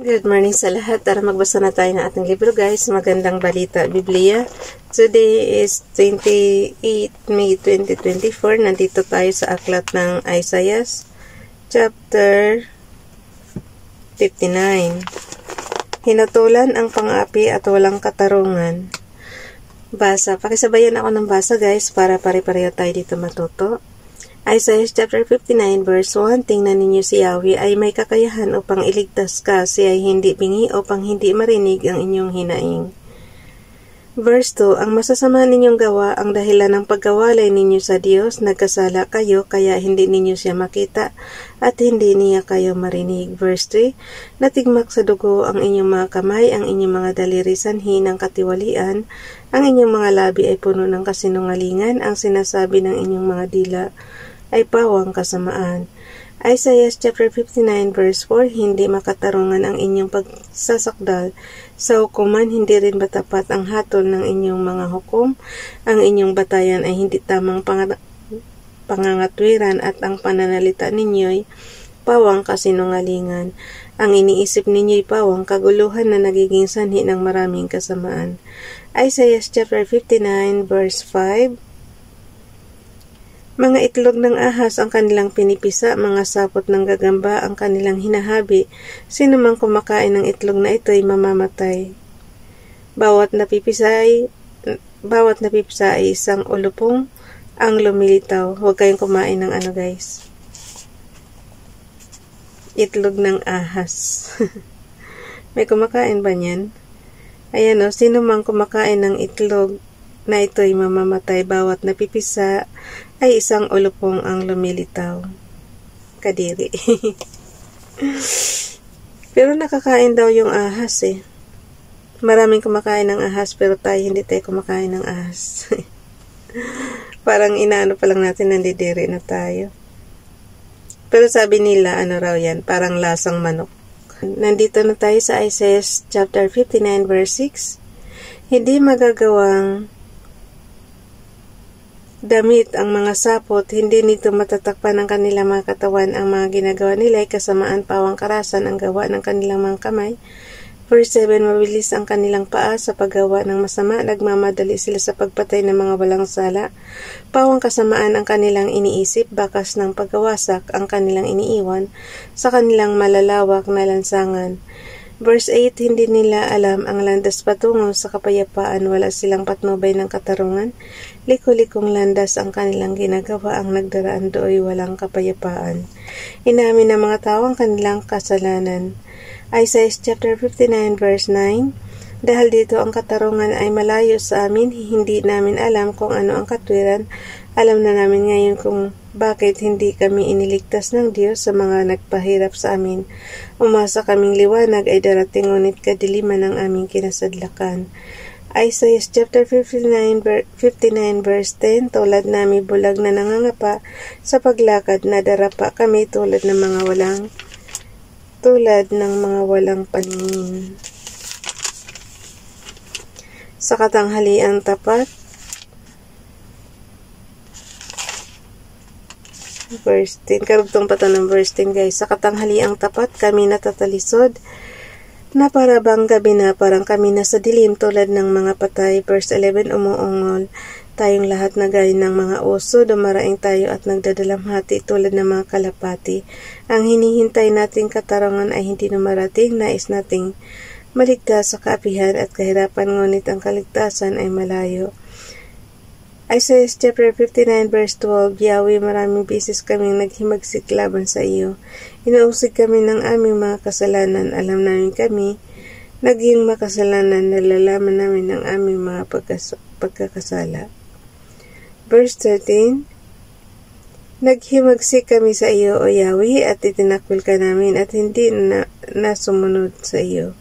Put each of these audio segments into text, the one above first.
Good morning sa lahat. Tara magbasa na tayo ng ating libro guys. Magandang balita, Biblia. Today is 28 May 2024. Nandito tayo sa aklat ng Isaiah, chapter 59. Hinatulan ang pang-api at walang katarungan. Basa. Pakisabayan ako ng basa guys para pare-pareho tayo dito matuto. Isaiah chapter 59 verse 1, tingnan ninyo si Yahweh ay may kakayahan upang iligtas ka, siya ay hindi bingi upang hindi marinig ang inyong hinaing. Verse 2, ang masasama ninyong gawa ang dahilan ng pagkawalay ninyo sa Diyos, nagkasala kayo kaya hindi ninyo siya makita at hindi niya kayo marinig. Verse 3, natigmak sa dugo ang inyong mga kamay, ang inyong mga daliri sanhi ng katiwalian, ang inyong mga labi ay puno ng kasinungalingan, ang sinasabi ng inyong mga dila ay pawang kasamaan. Isaiah chapter 59 verse 4, hindi makatarungan ang inyong pagsasakdal sa hukuman, hindi rin batapat ang hatol ng inyong mga hukom, ang inyong batayan ay hindi tamang pangangatwiran at ang pananalita ninyo'y pawang kasinungalingan. Ang iniisip ninyo'y pawang kaguluhan na nagiging sanhi ng maraming kasamaan. Isaiah chapter 59 verse 5, mga itlog ng ahas ang kanilang pinipisa, mga sapot ng gagamba ang kanilang hinahabi. Sino mang kumakain ng itlog na ito ay mamamatay. Bawat napipisa ay isang ulupong ang lumilitaw. Huwag kayong kumain ng guys. Itlog ng ahas. May kumakain ba niyan? Ayan o, sino mang kumakain ng itlog na ito ay mamamatay, bawat napipisa ay isang ulupong ang lumilitaw. Kadiri. Pero nakakain daw yung ahas eh. Maraming kumakain ng ahas pero tayo hindi tayo kumakain ng ahas. Parang inaano pa lang natin, nandidiri na tayo. Pero sabi nila, raw yan, parang lasang manok. Nandito na tayo sa Isaiah chapter 59 verse 6. Hindi magagawang damit ang mga sapot, hindi nito matatakpan ang kanilang mga katawan, ang mga ginagawa nila ay kasamaan, pawang karasan ang gawa ng kanilang mga kamay. Verse 7, mabilis ang kanilang paa sa paggawa ng masama, nagmamadali sila sa pagpatay ng mga walang sala, pawang kasamaan ang kanilang iniisip, bakas ng paggawasak ang kanilang iniiwan sa kanilang malalawak na lansangan. Verse 8, hindi nila alam ang landas patungo sa kapayapaan, wala silang patnubay ng katarungan, liko-likong landas ang kanilang ginagawa, ang nagdaraan do'y walang kapayapaan. Inamin ng mga tao ang kanilang kasalanan. Isaiah chapter 59 verse 9, dahil dito ang katarungan ay malayo sa amin, hindi namin alam kung ano ang katwiran, alam na namin ngayon kung bakit hindi kami iniligtas ng Diyos sa mga nagpahirap sa amin. Umasa kaming liwanag ay darating, ngunit kadiliman ang aming kinasadlakan. Isaiah chapter 59 verse 10, tulad nami bulag na nangangapa sa paglakad, nadarapa kami tulad ng mga walang paningin. Sa katanghaliang tapat, verse 10, karugtong pa ng verse 10 guys. Sa katanghaliang tapat kami natatalisod, na para bang gabi na, parang kami nasa dilim tulad ng mga patay. Verse 11, umuungol tayong lahat na gaya ng mga oso, dumaraing tayo at nagdadalamhati tulad ng mga kalapati. Ang hinihintay nating katarungan ay hindi numarating, nais nating maligtas sa kaapihan at kahirapan, ngunit ang kaligtasan ay malayo. Isaiah chapter 59 verse 12, Yahweh, maraming beses kaming naghimagsik laban sa iyo. Inausig kami ng aming mga kasalanan, alam namin kami naging makasalanan, nalalaman namin ang aming mga pagkakasala. Verse 13, naghimagsik kami sa iyo, O Yahweh, at itinakwil ka namin at hindi nasumunod sa iyo.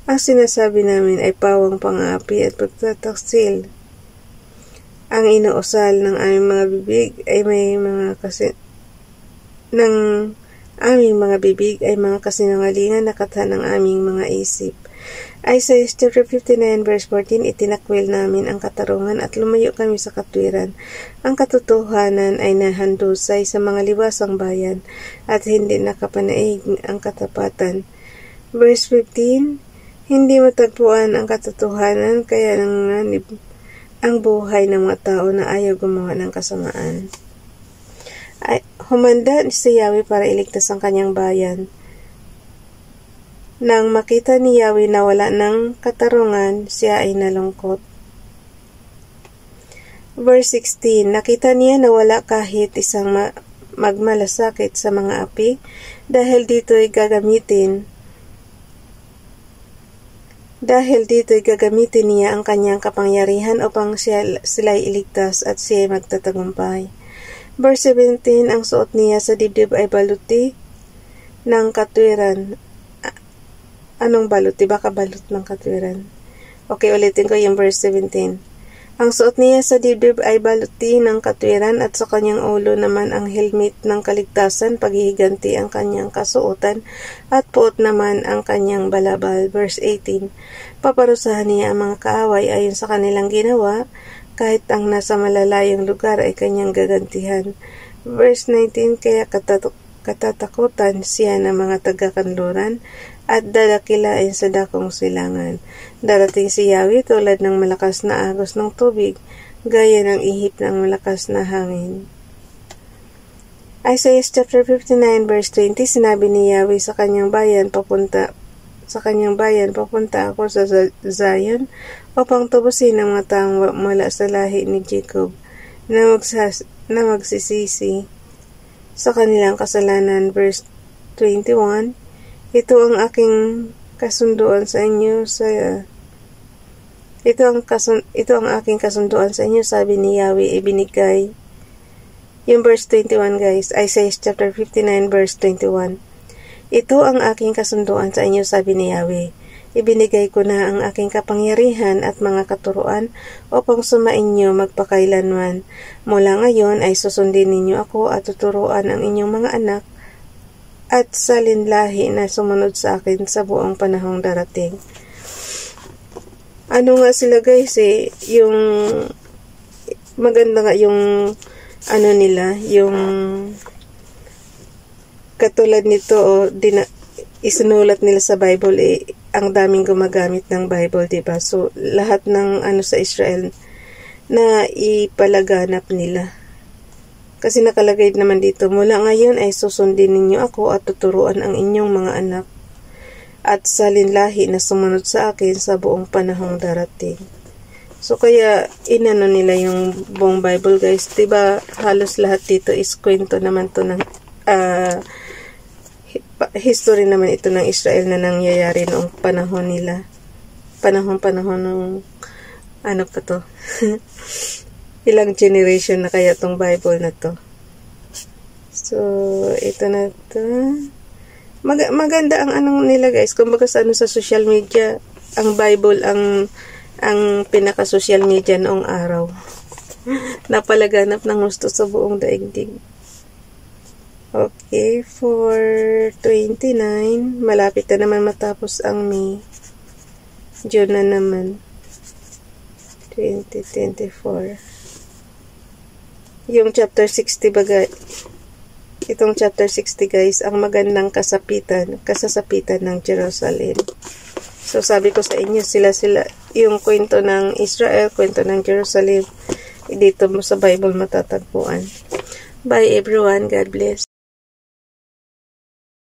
Ang sinasabi namin ay pawang pang-api at pagtataksil. Ang inuusal ng aming mga bibig ay mga kasinungalingan na katha ng aming mga isip. Isaiah chapter 59 verse 14, itinakwil namin ang katarungan at lumayo kami sa katwiran. Ang katotohanan ay nahandusay sa mga liwasang bayan at hindi nakapanaig ang katapatan. Verse 15, hindi matagpuan ang katotohanan, kaya nanganib ang buhay ng mga tao na ayaw gumawa ng kasamaan. Humanda si Yahweh para iligtas ang kanyang bayan. Nang makita ni Yahweh na wala ng katarungan, siya ay nalungkot. Verse 16, nakita niya na wala kahit isang magmalasakit sa mga api, dahil dito'y gagamitin niya ang kanyang kapangyarihan upang sila'y iligtas at siya'y magtatagumpay. Verse 17, ang suot niya sa dibdib ay baluti ng katwiran. Anong baluti? Baka balot ng katwiran. Okay, ulitin ko yung verse 17. Ang suot niya sa dibdib ay baluti ng katwiran at sa kanyang ulo naman ang helmet ng kaligtasan, paghihiganti ang kanyang kasuotan at puot naman ang kanyang balabal. Verse 18, paparusahan niya ang mga kaaway ayon sa kanilang ginawa, kahit ang nasa malalayong lugar ay kanyang gagantihan. Verse 19, kaya katatakutan siya ng mga taga-kanluran at dadakilain sa dakong silangan. Darating si Yahweh tulad ng malakas na agos ng tubig, gaya ng ihip ng malakas na hangin. Isaiah chapter 59 verse 20, sinabi ni Yahweh sa kanyang bayan, papunta ako sa Zion upang tubusin ang mga taong mula sa lahi ni Jacob na magsisisi sa kanilang kasalanan. Verse 21, ito ang aking kasunduan sa inyo sabi ni Yahweh, ibinigay. Yung verse 21 guys, Isaiah chapter 59 verse 21. Ito ang aking kasunduan sa inyo sabi ni Yahweh, ibinigay ko na ang aking kapangyarihan at mga katuruan upang sumainyo magpakailanman. Mula ngayon ay susundin ninyo ako at tuturuan ang inyong mga anak at salinlahi na sumunod sa akin sa buong panahong darating. Ano nga sila guys yung maganda nga yung nila, yung katulad nito isinulat nila sa Bible ang daming gumagamit ng Bible, diba? So lahat ng sa Israel na ipalaganap nila. Kasi nakalagay naman dito, mula ngayon ay susundin ninyo ako at tuturuan ang inyong mga anak at salinlahi na sumunod sa akin sa buong panahong darating. So kaya inano nila yung buong Bible guys, diba? Halos lahat dito is kwento naman to ng history naman ito ng Israel na nangyayari noong panahon nila. Panahon ng ano pa to? Ilang generation na kaya tong Bible na to. So, ito na to. Maganda ang anong nila guys. Kumbaga sa social media, ang Bible ang pinaka-social media noong araw. Napalaganap ng gusto sa buong daigdig. Okay, for 29, malapit na naman matapos ang May. June na naman. 2024. Yung chapter 60 itong chapter 60 guys, ang magandang kasasapitan ng Jerusalem. So sabi ko sa inyo, sila yung kwento ng Israel, kwento ng Jerusalem, dito mo sa Bible matatagpuan. Bye everyone, God bless.